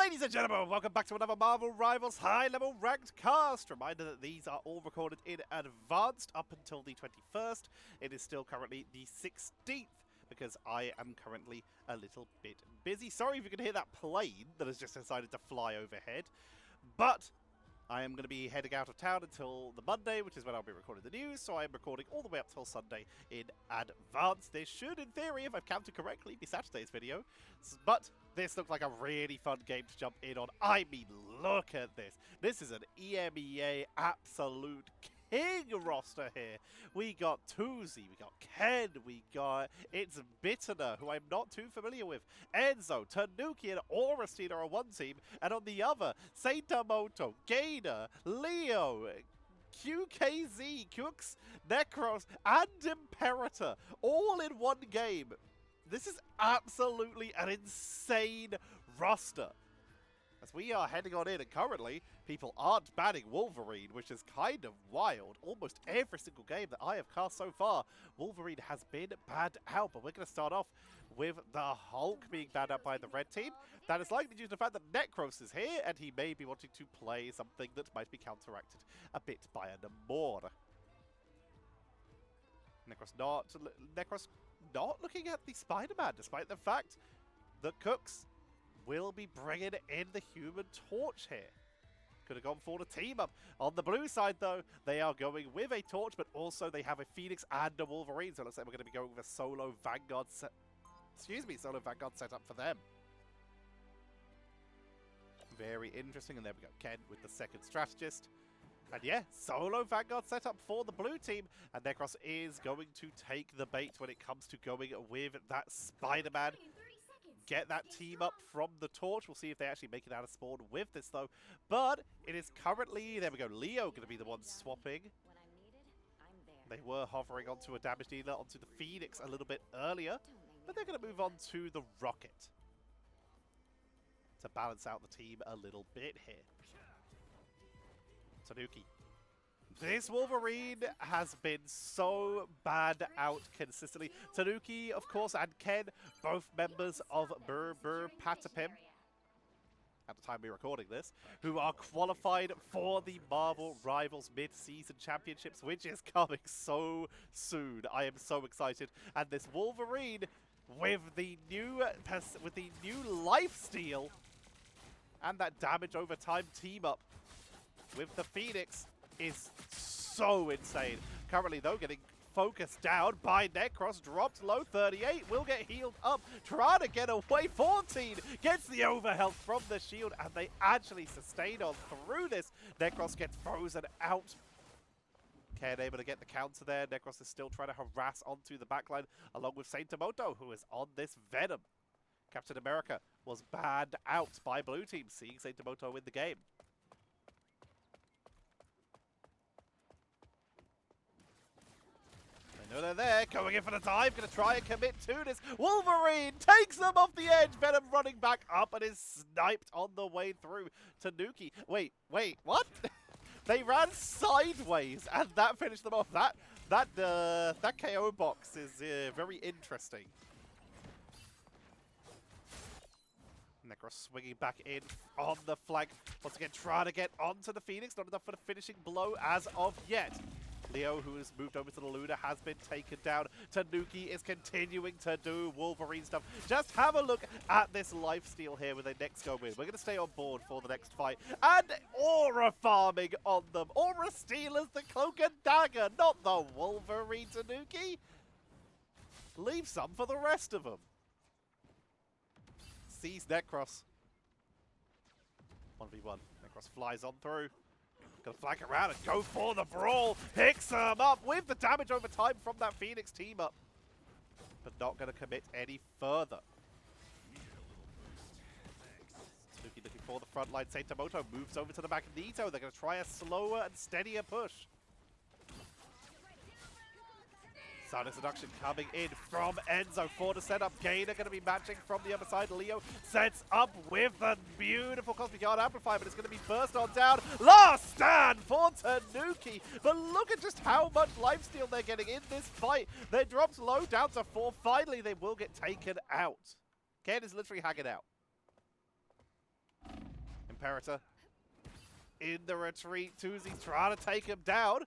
Ladies and gentlemen, welcome back to another Marvel Rivals high-level ranked cast. Reminder that these are all recorded in advance up until the 21st. It is still currently the 16th because I am currently a little bit busy. Sorry if you can hear that plane that has just decided to fly overhead. But I am going to be heading out of town until the Monday, which is when I'll be recording the news, so I am recording all the way up till Sunday in advance. This should, in theory, if I've counted correctly, be Saturday's video. But this looks like a really fun game to jump in on. I mean, look at this. This is an EMEA absolute king roster here. We got Touzii, we got Ken, we got isbittenner, who I'm not too familiar with, Enzo, Tanuki, and aurastealer on one team, and on the other, saintamoto, Gainer, Leo, QKZ, Cooks, Necros, and Imperator, all in one game. This is absolutely an insane roster. As we are heading on in, and currently, people aren't banning Wolverine, which is kind of wild. Almost every single game that I have cast so far, Wolverine has been banned out. But we're going to start off with the Hulk being banned out by the red team. That is likely due to the fact that Necros is here, and he may be wanting to play something that might be counteracted a bit by a Namor. Necros not looking at the Spider-Man, despite the fact that Cooks will be bringing in the Human Torch here. Could have gone for the team up. On the blue side, though, they are going with a Torch, but also they have a Phoenix and a Wolverine. So it looks like we're going to be going with a solo Vanguard solo Vanguard setup for them. Very interesting. And there we go. Ken with the second strategist. And yeah, solo Vanguard setup for the blue team. And Necros is going to take the bait when it comes to going with that Spider-Man. Get that team up from the Torch. We'll see if they actually make it out of spawn with this, though. But it is currently, there we go, Leo going to be the one swapping. They were hovering onto a damage dealer, onto the Phoenix a little bit earlier. But they're going to move on to the Rocket to balance out the team a little bit here. Tanuki. This Wolverine has been so bad out consistently. Tanuki, of course, and Ken, both members of Patapim, at the time we're recording this, who are qualified for the Marvel Rivals Mid-Season Championships, which is coming so soon. I am so excited. And this Wolverine, with the new lifesteal and that damage over time team up with the Phoenix, is so insane. Currently, though, getting focused down by Necros. Dropped low, 38. Will get healed up. Trying to get away. 14 gets the overhealth from the shield. And they actually sustain on through this. Necros gets frozen out. Ken able to get the counter there. Necros is still trying to harass onto the backline along with Saintamoto, who is on this Venom. Captain America was banned out by blue team, seeing Saintamoto in the game. No, they're there, going in for the dive, going to try and commit to this. Wolverine takes them off the edge. Venom running back up and is sniped on the way through. Tanuki, wait, what? They ran sideways and that finished them off. That KO box is very interesting. Necros swinging back in on the flank. Once again, trying to get onto the Phoenix. Not enough for the finishing blow as of yet. Leo, who has moved over to the Luna, has been taken down. Tanuki is continuing to do Wolverine stuff. Just have a look at this lifesteal here when they next go in. We're going to stay on board for the next fight. And aura farming on them. Aurastealers, the cloak and dagger, not the Wolverine Tanuki. Leave some for the rest of them. Sees Necros. 1v1. Necros flies on through. Gonna flank around and go for the brawl. Picks him up with the damage over time from that Phoenix team up. But not gonna commit any further. Tanuki looking for the front line. Saintamoto moves over to the Magneto. They're gonna try a slower and steadier push. Sound introduction coming in from Enzo for the setup. Gainer going to be matching from the other side. Leo sets up with the beautiful Cosmic Guard Amplifier, but it's going to be burst on down. Last stand for Tanuki. But look at just how much lifesteal they're getting in this fight. They're dropped low down to 4. Finally, they will get taken out. Ken is literally hanging out. Imperator in the retreat. Touzii's trying to take him down.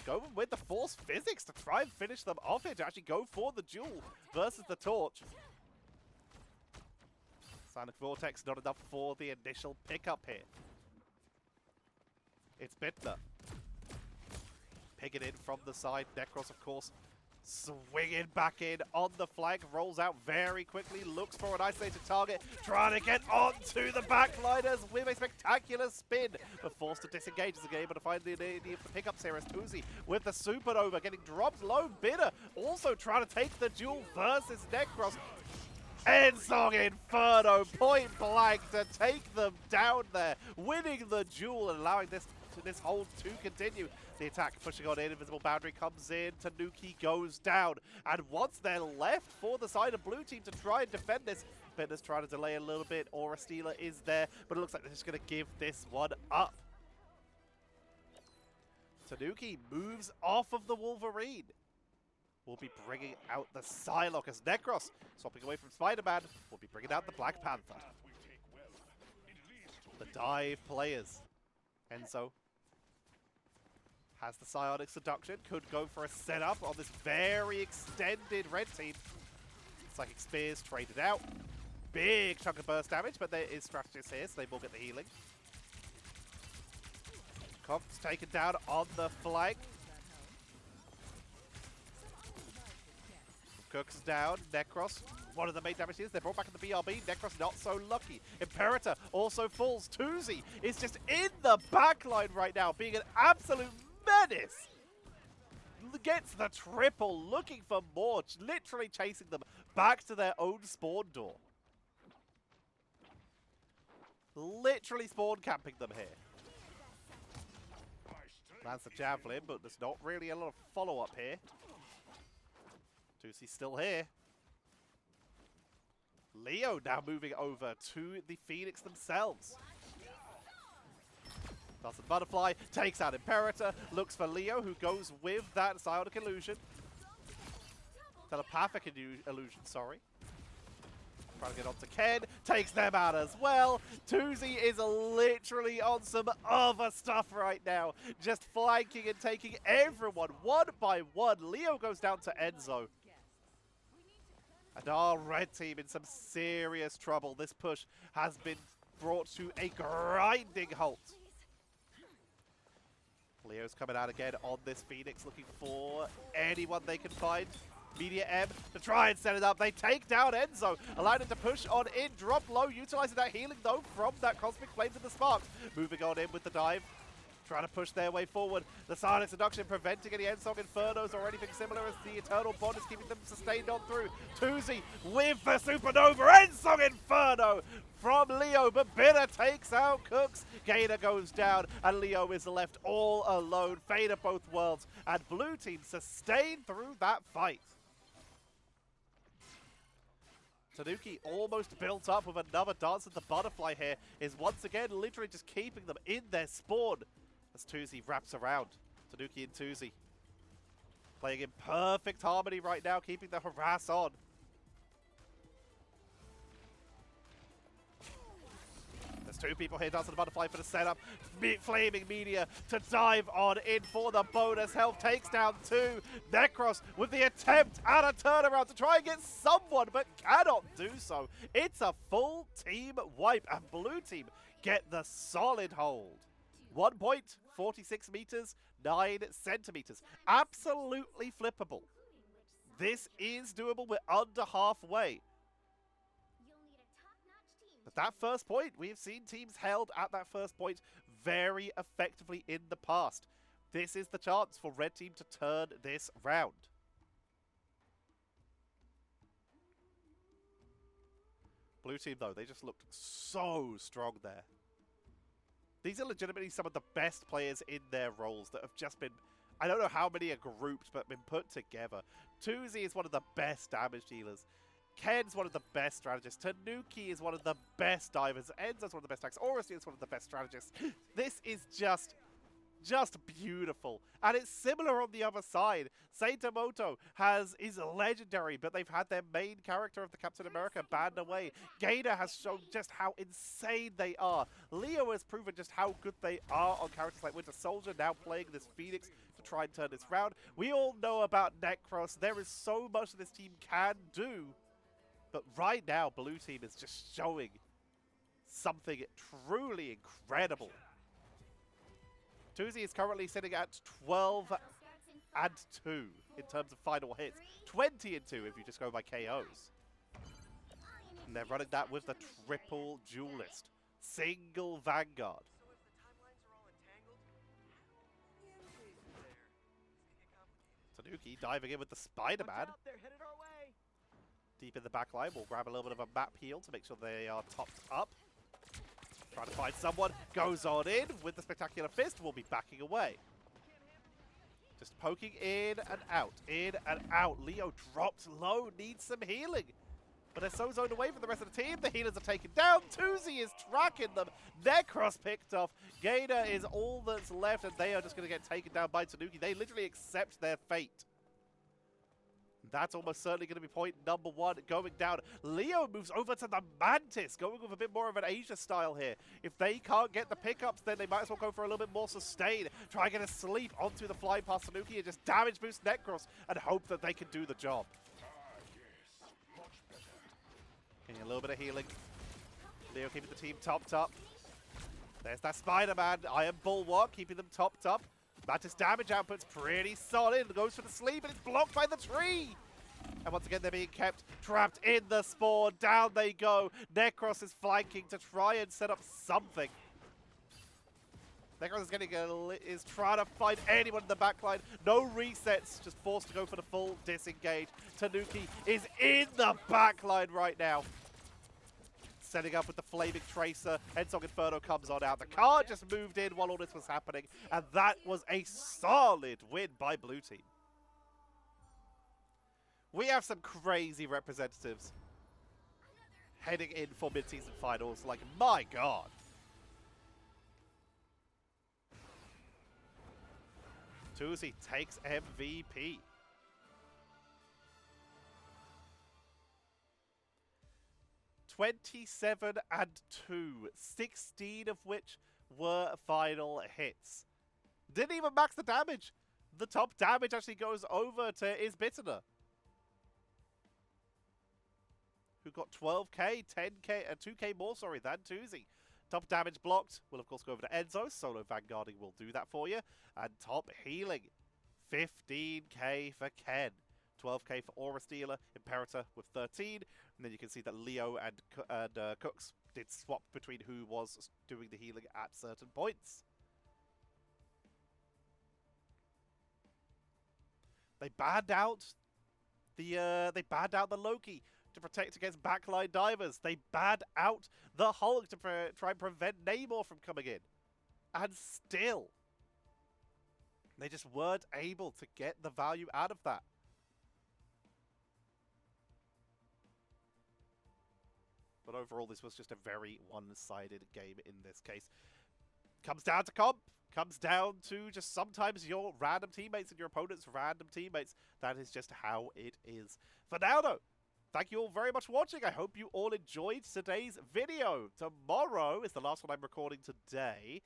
Going with the force physics to try and finish them off here, to actually go for the duel versus the torch. Sonic Vortex not enough for the initial pickup here. It's Bittner. Picking in from the side. Necros, of course, swinging back in on the flank. Rolls out very quickly. Looks for an isolated target. Trying to get onto the backliners with a spectacular spin. But forced to disengage as again, but to find the pickups here as Touzii with the supernova getting dropped low. Bitter also trying to take the duel versus Necros. Ensong Inferno point blank to take them down there, winning the duel and allowing this hold to continue. The attack pushing on in, invisible boundary comes in, Tanuki goes down, and once they're left for the side of blue team to try and defend this, Bitter's trying to delay a little bit, aurastealer is there, but it looks like they're just going to give this one up. Tanuki moves off of the Wolverine. We'll be bringing out the Psylocke as Necros, swapping away from Spider-Man, will be bringing out the Black Panther. The dive players. Enzo has the Psionic Seduction, could go for a setup on this very extended red team. Psychic Spears traded out. Big chunk of burst damage, but there is strategists here, so they will get the healing. Cops taken down on the flank. Cook's down, Necros, one of the main damage is they're brought back in the BRB, Necros not so lucky. Imperator also falls, Touzii is just in the backline right now, being an absolute menace. Gets the triple, looking for more, literally chasing them back to their own spawn door. Literally spawn camping them here. Lands the javelin, but there's not really a lot of follow-up here. Touzii's still here. Leo now moving over to the Phoenix themselves. Does the butterfly, takes out Imperator, looks for Leo, who goes with that Psionic Illusion. Telepathic Illusion, sorry. Trying to get onto Ken, takes them out as well. Touzii is literally on some other stuff right now. Just flanking and taking everyone one by one. Leo goes down to Enzo. And our red team in some serious trouble. This push has been brought to a grinding halt. Leo's coming out again on this Phoenix, looking for anyone they can find. Media M to try and set it up. They take down Enzo, allowing him to push on in, drop low, utilizing that healing though from that Cosmic Flames and the Sparks. Moving on in with the dive. Trying to push their way forward. The Psionic Seduction preventing any Ensong Infernos or anything similar as the Eternal Bond is keeping them sustained on through. Touzii with the Supernova. Ensong Inferno from Leo, but Bitter takes out Cooks. Gainer goes down, and Leo is left all alone. Fate of both worlds, and blue team sustained through that fight. Tanuki almost built up with another Dance of the Butterfly here, is once again literally just keeping them in their spawn. As Touzii wraps around. Tanuki and Touzii playing in perfect harmony right now, keeping the harass on. There's two people here, Dance of the Butterfly for the setup. Flaming Media to dive on in for the bonus health. Takes down two. Necros with the attempt at a turnaround to try and get someone, but cannot do so. It's a full team wipe, and blue team get the solid hold. 1 point, 46 meters, 9 centimeters. Absolutely flippable. This is doable. We're under halfway. But that first point, we have seen teams held at that first point very effectively in the past. This is the chance for red team to turn this round. Blue team, though, they just looked so strong there. These are legitimately some of the best players in their roles that have just been, I don't know how many are grouped, but been put together. Touzii is one of the best damage dealers. Ken's one of the best strategists. Tanuki is one of the best divers. Enzo's one of the best tanks. aurastealer is one of the best strategists. This is just Just beautiful. And it's similar on the other side. Saintamoto is legendary, but they've had their main character of the Captain America banned away. Gator has shown just how insane they are. Leo has proven just how good they are on characters like Winter Soldier, now playing this Phoenix to try and turn this round. We all know about Necros. There is so much this team can do. But right now, Blue Team is just showing something truly incredible. Touzii is currently sitting at 12 and 2 in terms of final hits. 20 and 2 if you just go by KOs. And they're running that with the triple duelist. Single Vanguard. Tanuki diving in with the Spider-Man. Deep in the back line, we'll grab a little bit of a map heal to make sure they are topped up. Trying to find someone, goes on in with the Spectacular Fist, will be backing away. Just poking in and out, in and out. Leo dropped low, needs some healing. But they're so zoned away from the rest of the team, the healers are taken down. Touzii is tracking them. Necros picked off. Gator is all that's left, and they are just going to get taken down by Tanuki. They literally accept their fate. That's almost certainly going to be point number 1 going down. Leo moves over to the Mantis, going with a bit more of an Asia style here. If they can't get the pickups, then they might as well go for a little bit more sustain. Try and get a sleep onto the flying past Tanuki and just damage boost Necros and hope that they can do the job. Getting a little bit of healing. Leo keeping the team topped up. There's that Spider-Man, Iron Bulwark, keeping them topped up. Mantis damage output's pretty solid. Goes for the sleep, and it's blocked by the tree. And once again, they're being kept trapped in the spawn. Down they go. Necros is flanking to try and set up something. Necros is trying to find anyone in the backline. No resets, just forced to go for the full disengage. Tanuki is in the backline right now. Setting up with the Flaming Tracer. Headsong Inferno comes on out. The car just moved in while all this was happening. And that was a solid win by Blue Team. We have some crazy representatives heading in for mid-season finals. Like, my God. Touzii takes MVP. (27 and 2), 16 of which were final hits. Didn't even max the damage. The top damage actually goes over to isbittenner, who got 12k, 10k, 2k more, sorry, than Touzii. Top damage blocked will, of course, go over to Enzo. Solo Vanguarding will do that for you. And top healing, 15k for Ken. 12k for aurastealer, Imperator with 13. And then you can see that Leo and Cooks did swap between who was doing the healing at certain points. They banned out the Loki to protect against backline divers. They banned out the Hulk to try and prevent Namor from coming in. And still, they just weren't able to get the value out of that. But overall, this was just a very one-sided game in this case. Comes down to comp. Comes down to just sometimes your random teammates and your opponent's random teammates. That is just how it is. For now, though, thank you all very much for watching. I hope you all enjoyed today's video. Tomorrow is the last one I'm recording today.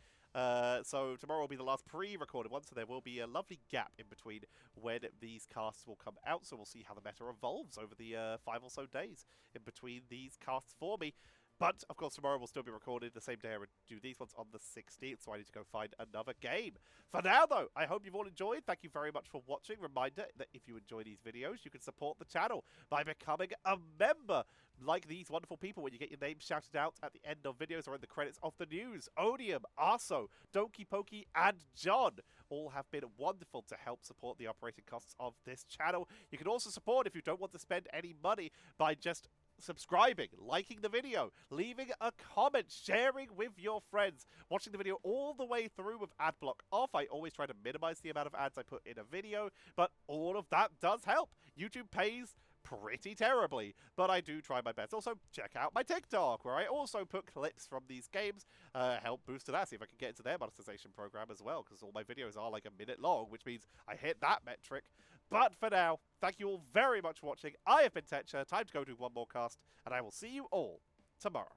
So tomorrow will be the last pre-recorded one, so there will be a lovely gap in between when these casts will come out. So we'll see how the meta evolves over the 5 or so days in between these casts for me. But, of course, tomorrow will still be recorded the same day I would do these ones on the 16th, so I need to go find another game. For now, though, I hope you've all enjoyed. Thank you very much for watching. Reminder that if you enjoy these videos, you can support the channel by becoming a member, like these wonderful people, when you get your name shouted out at the end of videos or in the credits of the news. Odium, Arso, Donkey Pokey, and John all have been wonderful to help support the operating costs of this channel. You can also support, if you don't want to spend any money, by just subscribing, liking the video, leaving a comment, sharing with your friends, watching the video all the way through with ad block off. I always try to minimize the amount of ads I put in a video, but all of that does help. YouTube pays pretty terribly, but I do try my best. Also, check out my TikTok, where I also put clips from these games, help boost to that, see if I can get into their monetization program as well, because all my videos are like a minute long, which means I hit that metric. But for now, thank you all very much for watching. I have been Tetcher, time to go do one more cast, and I will see you all tomorrow.